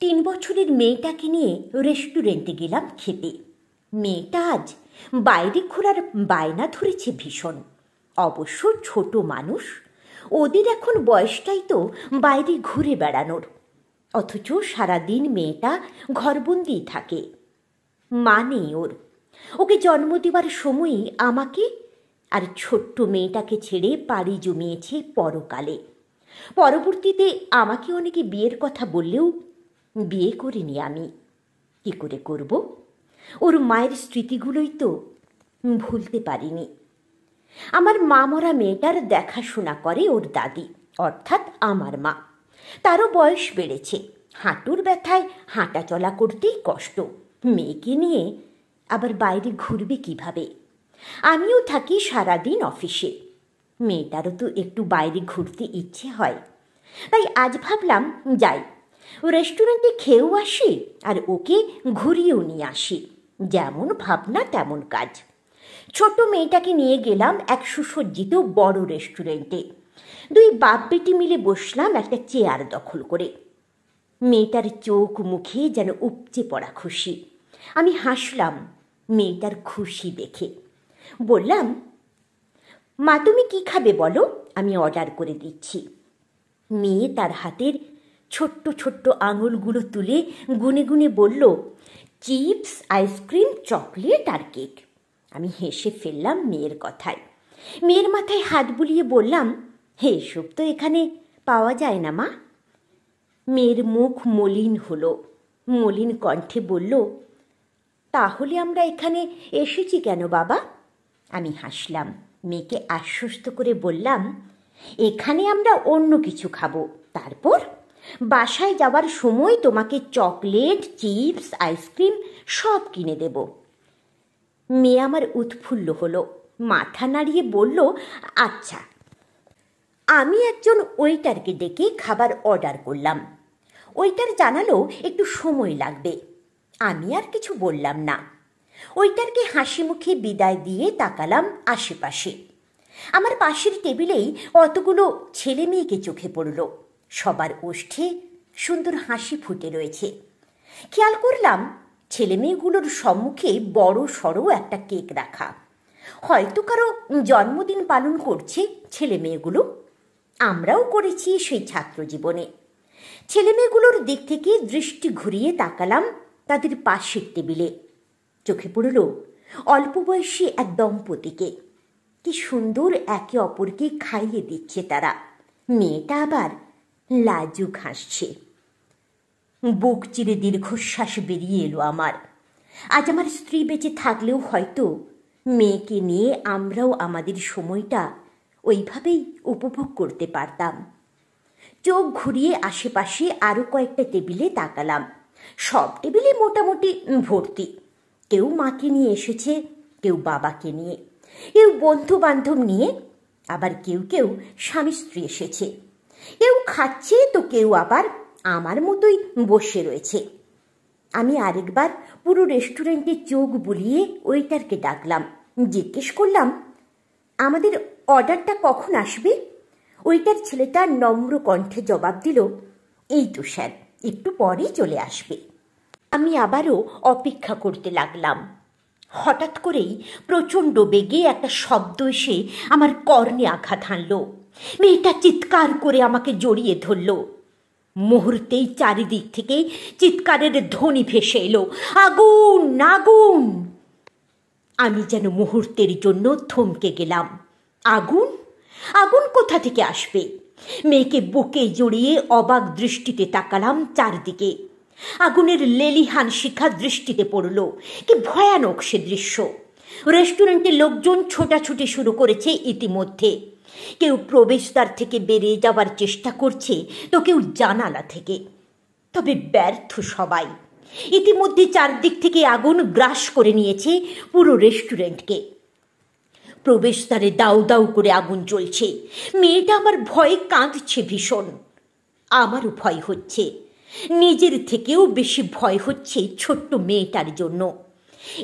3 বছরের মেয়েটাকে নিয়ে রেস্টুরেন্টে গেলাম খেতে। মেয়েটা আজ বাইরে ঘোরার বায়না ধরেছে ভীষণ। অবশ্য ছোট মানুষ, ওদের এখন বয়সটাই তো বাইরে ঘুরে বেড়ানোর। অথচ সারাদিন মেয়েটা ঘরবন্দি থাকে। মা নেই ওর। ওকে জন্ম দেবার সময়ই আমাকে আর ছোট্ট মেয়েটাকে ছেড়ে পাড়ি জমিয়েছে পরকালে। পরবর্তীতে আমাকে অনেকে বিয়ের কথা বললেও বিয়ে করিনি আমি। কী করে করব? ওর মায়ের স্মৃতিগুলোই তো ভুলতে পারিনি। আমার মা মরা মেয়েটার দেখাশোনা করে ওর দাদি, অর্থাৎ আমার মা। তারও বয়স বেড়েছে, হাঁটুর ব্যথায় হাঁটা চলা করতেই কষ্ট। মেয়েকে নিয়ে আবার বাইরে ঘুরবে কিভাবে? আমিও থাকি সারাদিন অফিসে। মেয়েটারও তো একটু বাইরে ঘুরতে ইচ্ছে হয়। তাই আজ ভাবলাম যাই, রেস্টুরেন্টে খেয়েও আসি আর ওকে ঘুরিয়েও নিয়ে আসি। যেমন ভাবনা তেমন কাজ। ছোট মেয়েটাকে নিয়ে গেলাম এক সুসজ্জিত বড় রেস্টুরেন্টে। 2 বাপ বেটি মিলে বসলাম একটা চেয়ার দখল করে। মেয়েটার চোখ মুখে যেন উপচে পড়া খুশি। আমি হাসলাম মেয়েটার খুশি দেখে। বললাম, মা তুমি কি খাবে বলো, আমি অর্ডার করে দিচ্ছি। মেয়ে তার হাতের ছোট্ট ছোট্ট আঙুলগুলো তুলে গুনে গুনে বলল, চিপস, আইসক্রিম, চকলেট আর কেক। আমি হেসে ফেললাম মেয়ের কথায়। মেয়ের মাথায় হাত বুলিয়ে বললাম, এসব তো এখানে পাওয়া যায় না মা। মেয়ের মুখ মলিন হলো। মলিন কণ্ঠে বলল, তাহলে আমরা এখানে এসেছি কেন বাবা? আমি হাসলাম। মেয়েকে আশ্বস্ত করে বললাম, এখানে আমরা অন্য কিছু খাবো, তারপর বাসায় যাওয়ার সময় তোমাকে চকলেট, চিপস, আইসক্রিম সব কিনে দেব। মেয়ে আমার উৎফুল্ল হলো, মাথা নাড়িয়ে বলল, আচ্ছা। আমি একজন ওয়েটারকে ডেকে খাবার অর্ডার করলাম। ওয়েটার জানালো একটু সময় লাগবে। আমি আর কিছু বললাম না। ওয়েটারকে হাসি মুখে বিদায় দিয়ে তাকালাম আশেপাশে। আমার পাশের টেবিলেই অতগুলো ছেলে মেয়েকে চোখে পড়ল। সবার ওষ্ঠে সুন্দর হাসি ফুটে রয়েছে। খেয়াল করলাম ছেলে মেয়েগুলোর সম্মুখে বড় সড়ো একটা কেক রাখা। হয়তো কারো জন্মদিন পালন করছে ছেলে মেয়েগুলো। আমরাও করেছি সেই ছাত্র জীবনে। ছেলে মেয়েগুলোর দিক থেকে দৃষ্টি ঘুরিয়ে তাকালাম তাদের পাশের টেবিলে। চোখে পড়ল অল্প বয়সী এক দম্পতিকে। কি সুন্দর একে অপরকে খাইয়ে দিচ্ছে তারা। মেয়েটা আবার লাজুক হাসছে। বুক চিরে দীর্ঘশ্বাস বেরিয়ে এলো আমার। আজ আমার স্ত্রী বেঁচে থাকলেও হয়তো মেয়েকে নিয়ে আমরাও আমাদের সময়টা ওইভাবেই উপভোগ করতে পারতাম। চোখ ঘুরিয়ে আশেপাশে আরও কয়েকটা টেবিলে তাকালাম। সব টেবিলে মোটামুটি ভর্তি। কেউ মাকে নিয়ে এসেছে, কেউ বাবাকে নিয়ে, কেউ বন্ধু বান্ধব নিয়ে, আবার কেউ কেউ স্বামী স্ত্রী এসেছে। কেউ খাচ্ছে তো কেউ আবার আমার মতোই বসে রয়েছে। আমি আরেকবার পুরো রেস্টুরেন্টে চোখ বুলিয়ে ওয়েটারকে ডাকলাম। জিজ্ঞেস করলাম, আমাদের অর্ডারটা কখন আসবে? ওয়েটার ছেলেটা নম্র কণ্ঠে জবাব দিল, এই তো স্যার, একটু পরেই চলে আসবে। আমি আবারও অপেক্ষা করতে লাগলাম। হঠাৎ করেই প্রচণ্ড বেগে একটা শব্দ এসে আমার কর্ণে আঘাত হানল। মেয়েটা চিৎকার করে আমাকে জড়িয়ে ধরল। মুহূর্তেই চারিদিক থেকে চিৎকারের ধ্বনি ভেসে এলো, আগুন, আগুন! আমি যেন মুহূর্তের জন্য থমকে গেলাম। আগুন? আগুন কোথা থেকে আসবে? মেয়েকে বুকে জড়িয়ে অবাক দৃষ্টিতে তাকালাম চারদিকে। আগুনের লেলিহান শিখা দৃষ্টিতে পড়ল। কি ভয়ানক সে দৃশ্য! রেস্টুরেন্টের লোকজন ছোটাছুটি শুরু করেছে ইতিমধ্যে। কেউ প্রবেশদ্বার থেকে বেরিয়ে যাওয়ার চেষ্টা করছে, তো কেউ জানালা থেকে। তবে ব্যর্থ সবাই। ইতিমধ্যে চারদিক থেকে আগুন গ্রাস করে নিয়েছে পুরো রেস্টুরেন্টকে। প্রবেশদ্বারে দাউ দাউ করে আগুন জ্বলছে। মেয়েটা আমার ভয়ে কাঁদছে ভীষণ। আমারও ভয় হচ্ছে। নিজের থেকেও বেশি ভয় হচ্ছে ছোট্ট মেয়েটার জন্য।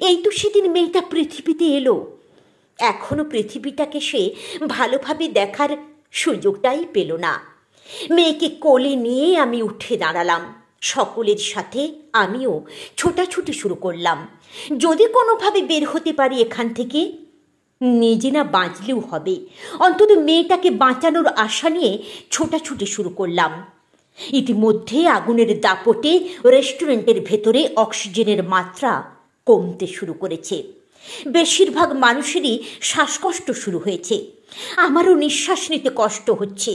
এই তো সেদিন মেয়েটা পৃথিবীতে এলো। এখনো পৃথিবীটাকে সে ভালোভাবে দেখার সুযোগটাই পেল না। মেয়েকে কোলে নিয়ে আমি উঠে দাঁড়ালাম। সকলের সাথে আমিও ছোটাছুটি শুরু করলাম, যদি কোনোভাবে বের হতে পারি এখান থেকে। নিজে না বাঁচলেও হবে, অন্তত মেয়েটাকে বাঁচানোর আশা নিয়ে ছোটাছুটি শুরু করলাম। ইতিমধ্যে আগুনের দাপটে রেস্টুরেন্টের ভেতরে অক্সিজেনের মাত্রা কমতে শুরু করেছে। বেশিরভাগ মানুষেরই শ্বাসকষ্ট শুরু হয়েছে। আমারও নিঃশ্বাস নিতে কষ্ট হচ্ছে।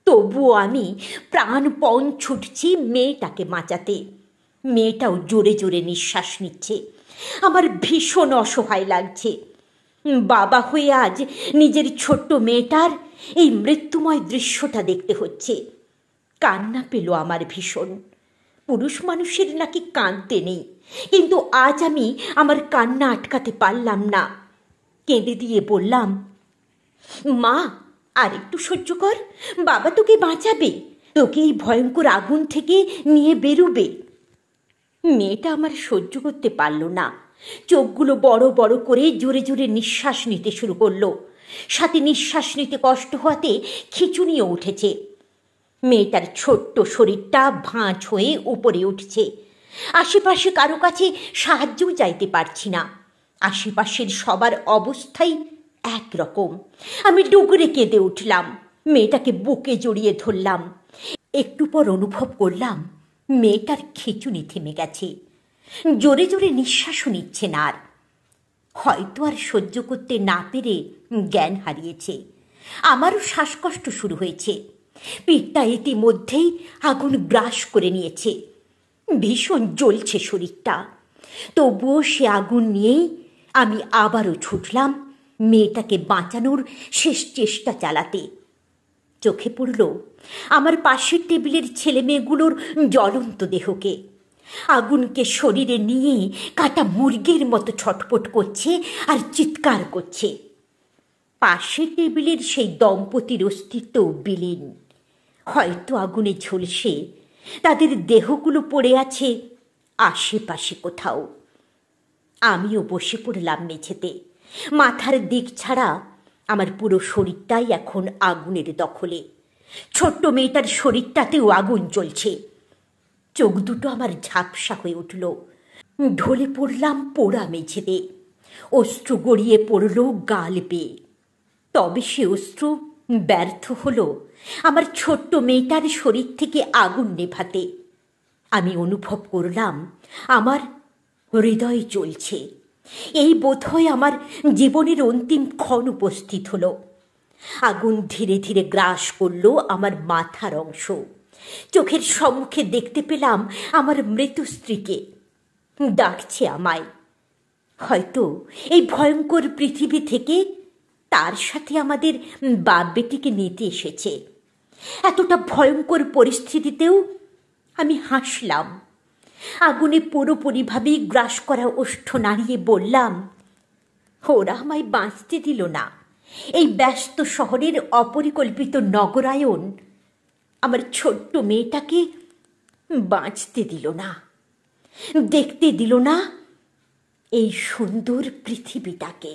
তবুও আমি প্রাণপণ ছুটছি মেয়েটাকে বাঁচাতে। মেয়েটাও জোরে জোরে নিঃশ্বাস নিচ্ছে। আমার ভীষণ অসহায় লাগছে। বাবা হয়ে আজ নিজের ছোট্ট মেয়েটার এই মৃত্যুময় দৃশ্যটা দেখতে হচ্ছে। কান্না পেল আমার ভীষণ। পুরুষ মানুষের নাকি কাঁদতে নেই, কিন্তু আজ আমি আমার কান্না আটকাতে পারলাম না। কেঁদে দিয়ে বললাম, মা, আর একটু সহ্য কর, বাবা তোকে বাঁচাবে, তোকে এই ভয়ঙ্কর আগুন থেকে নিয়ে বেরোবে। মেয়েটা আমার সহ্য করতে পারল না। চোখগুলো বড় বড় করে জোরে জোরে নিঃশ্বাস নিতে শুরু করলো। সাথে নিঃশ্বাস নিতে কষ্ট হওয়াতে খিঁচুনিও উঠেছে। মেয়েটার ছোট্ট শরীরটা ভাঁজ হয়ে উপরে উঠছে। আশেপাশে কারো কাছে সাহায্যও চাইতে পারছি না। আশেপাশের সবার অবস্থাই একরকম। আমি ডুকরে কেঁদে উঠলাম, মেয়েটাকে বুকে জড়িয়ে ধরলাম। একটু পর অনুভব করলাম মেয়েটার খিঁচুনি থেমে গেছে। জোরে জোরে নিঃশ্বাসও নিচ্ছে না আর। হয়তো আর সহ্য করতে না পেরে জ্ঞান হারিয়েছে। আমারও শ্বাসকষ্ট শুরু হয়েছে। পেটটা ইতিমধ্যেই আগুন গ্রাস করে নিয়েছে। ভীষণ জ্বলছে শরীরটা। তবুও সে আগুন নিয়েই আমি আবারও ছুটলাম মেয়েটাকে বাঁচানোর শেষ চেষ্টা চালাতে। চোখে পড়ল আমার পাশের টেবিলের ছেলে মেয়েগুলোর জ্বলন্ত দেহকে। আগুনকে শরীরে নিয়ে কাটা মুরগির মতো ছটপট করছে আর চিৎকার করছে। পাশের টেবিলের সেই দম্পতির অস্তিত্ব বিলীন। হয়তো আগুনে ঝলসে তাদের দেহগুলো পড়ে আছে আশেপাশে কোথাও। আমিও বসে পড়লাম মেঝেতে। মাথার দিক ছাড়া আমার পুরো শরীরটাই এখন আগুনের দখলে। ছোট্ট মেয়েটার শরীরটাতেও আগুন জ্বলছে। চোখ দুটো আমার ঝাপসা হয়ে উঠল। ঢলে পড়লাম পোড়া মেঝেতে। অশ্রু গড়িয়ে পড়ল গাল বেয়ে। তবে সে অশ্রু ব্যর্থ হলো আমার ছোট্ট মেয়েটার শরীর থেকে আগুন নেভাতে। আমি অনুভব করলাম আমার হৃদয় জ্বলছে। এই বোধহয় আমার জীবনের অন্তিম ক্ষণ উপস্থিত হলো। আগুন ধীরে ধীরে গ্রাস করল আমার মাথার অংশ। চোখের সম্মুখে দেখতে পেলাম আমার মৃত স্ত্রীকে। ডাকছে আমায়। হয়তো এই ভয়ঙ্কর পৃথিবী থেকে তার সাথে আমাদের বাপ বেটিকে নিতে এসেছে। এতটা ভয়ঙ্কর পরিস্থিতিতেও আমি হাসলাম। আগুনে পুরোপুরিভাবে গ্রাস করা ওষ্ঠ নাড়িয়ে বললাম, ওরা আমায় বাঁচতে দিল না। এই ব্যস্ত শহরের অপরিকল্পিত নগরায়ন আমার ছোট্ট মেয়েটাকে বাঁচতে দিল না, দেখতে দিল না এই সুন্দর পৃথিবীটাকে।